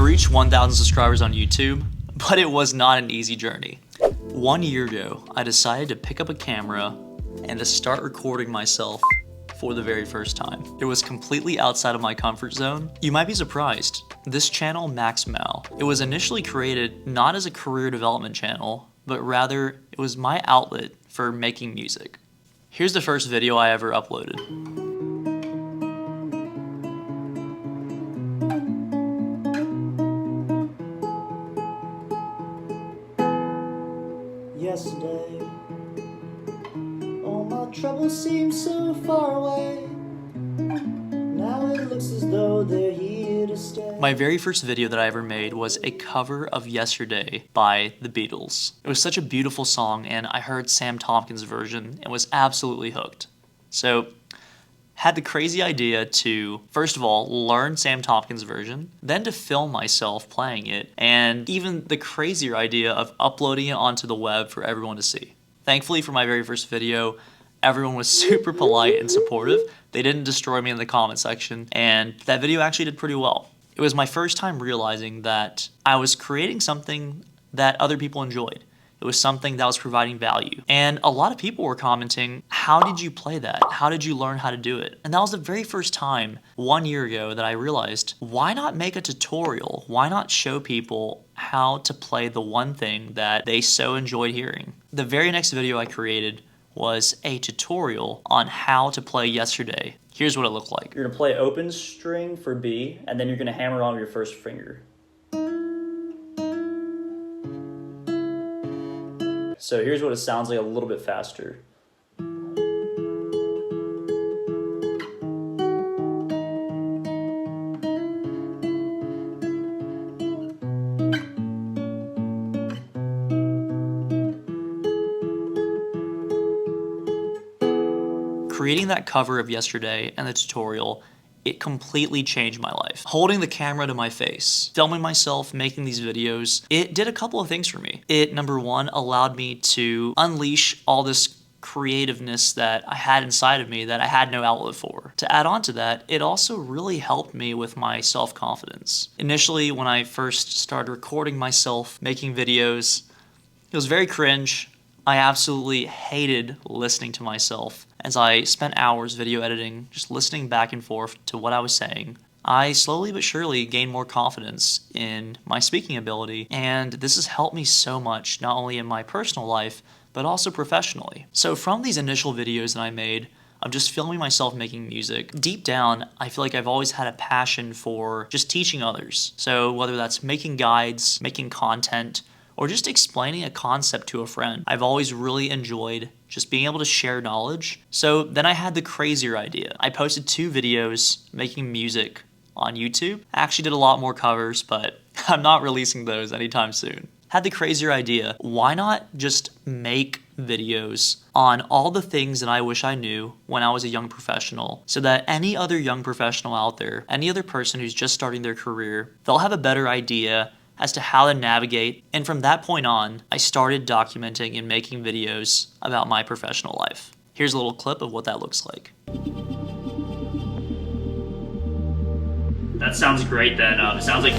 reached 1,000 subscribers on YouTube, but it was not an easy journey. 1 year ago, I decided to pick up a camera and to start recording myself for the very first time. It was completely outside of my comfort zone. You might be surprised. This channel, Max Mal, it was initially created not as a career development channel, but rather it was my outlet for making music. Here's the first video I ever uploaded. Yesterday, all my troubles seem so far away. Now it looks as though they're here to stay. My very first video that I ever made was a cover of Yesterday by the Beatles. It was such a beautiful song, and I heard Sam Tompkins' version and was absolutely hooked. So, had the crazy idea to, first of all, learn Sam Tompkins' version, then to film myself playing it, and even the crazier idea of uploading it onto the web for everyone to see. Thankfully, for my very first video, everyone was super polite and supportive. They didn't destroy me in the comment section, and that video actually did pretty well. It was my first time realizing that I was creating something that other people enjoyed. It was something that was providing value. And a lot of people were commenting, how did you play that? How did you learn how to do it? And that was the very first time 1 year ago that I realized, why not make a tutorial? Why not show people how to play the one thing that they so enjoyed hearing? The very next video I created was a tutorial on how to play Yesterday. Here's what it looked like. You're gonna play open string for B, and then you're gonna hammer on with your first finger. So here's what it sounds like a little bit faster. Creating that cover of Yesterday and the tutorial, it completely changed my life. Holding the camera to my face, filming myself, making these videos, it did a couple of things for me. It, number one, allowed me to unleash all this creativeness that I had inside of me that I had no outlet for. To add on to that, it also really helped me with my self-confidence. Initially, when I first started recording myself, making videos, it was very cringe. I absolutely hated listening to myself. As I spent hours video editing, just listening back and forth to what I was saying, I slowly but surely gained more confidence in my speaking ability, and this has helped me so much, not only in my personal life, but also professionally. So from these initial videos that I made of just filming myself making music, deep down, I feel like I've always had a passion for just teaching others. So whether that's making guides, making content, or just explaining a concept to a friend, I've always really enjoyed just being able to share knowledge. So then I had the crazier idea. I posted 2 videos making music on YouTube. I actually did a lot more covers, but I'm not releasing those anytime soon. Had the crazier idea, why not just make videos on all the things that I wish I knew when I was a young professional, so that any other young professional out there, any other person who's just starting their career, they'll have a better idea as to how to navigate. And from that point on, I started documenting and making videos about my professional life. Here's a little clip of what that looks like. That sounds great then. It sounds like...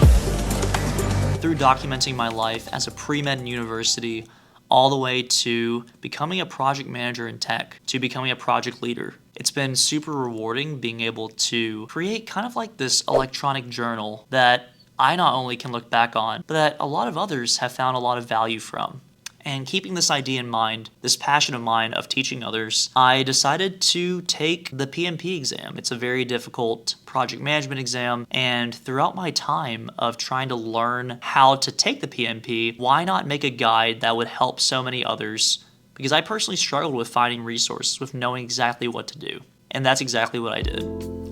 Through documenting my life as a pre-med in university, all the way to becoming a project manager in tech, to becoming a project leader. It's been super rewarding being able to create kind of like this electronic journal that I not only can look back on, but that a lot of others have found a lot of value from. And keeping this idea in mind, this passion of mine of teaching others, I decided to take the PMP exam. It's a very difficult project management exam, and throughout my time of trying to learn how to take the PMP, why not make a guide that would help so many others? Because I personally struggled with finding resources, with knowing exactly what to do. And that's exactly what I did.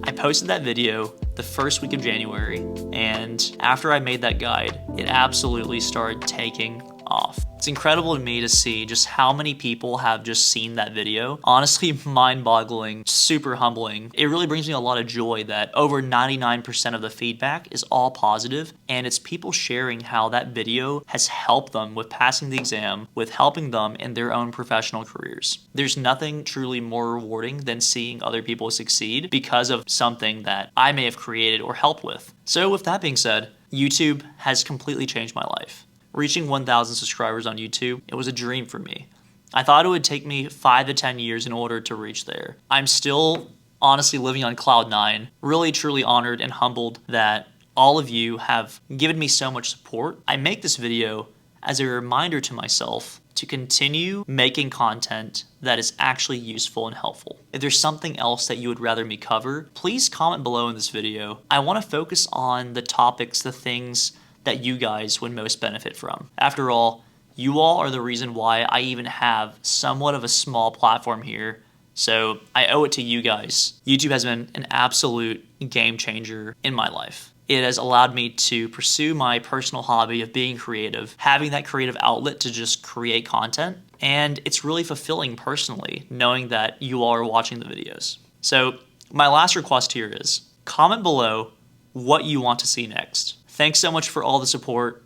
I posted that video the first week of January, and after I made that guide, it absolutely started taking off. It's incredible to me to see just how many people have just seen that video. Honestly, mind-boggling, super humbling. It really brings me a lot of joy that over 99% of the feedback is all positive, and it's people sharing how that video has helped them with passing the exam, with helping them in their own professional careers. There's nothing truly more rewarding than seeing other people succeed because of something that I may have created or helped with. So with that being said, YouTube has completely changed my life. Reaching 1,000 subscribers on YouTube, it was a dream for me. I thought it would take me 5 to 10 years in order to reach there. I'm still honestly living on cloud 9, really truly honored and humbled that all of you have given me so much support. I make this video as a reminder to myself to continue making content that is actually useful and helpful. If there's something else that you would rather me cover, please comment below in this video. I want to focus on the topics, the things that you guys would most benefit from. After all, you all are the reason why I even have somewhat of a small platform here, so I owe it to you guys. YouTube has been an absolute game changer in my life. It has allowed me to pursue my personal hobby of being creative, having that creative outlet to just create content, and it's really fulfilling personally, knowing that you all are watching the videos. So my last request here is, comment below what you want to see next. Thanks so much for all the support.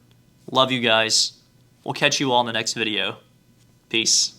Love you guys. We'll catch you all in the next video. Peace.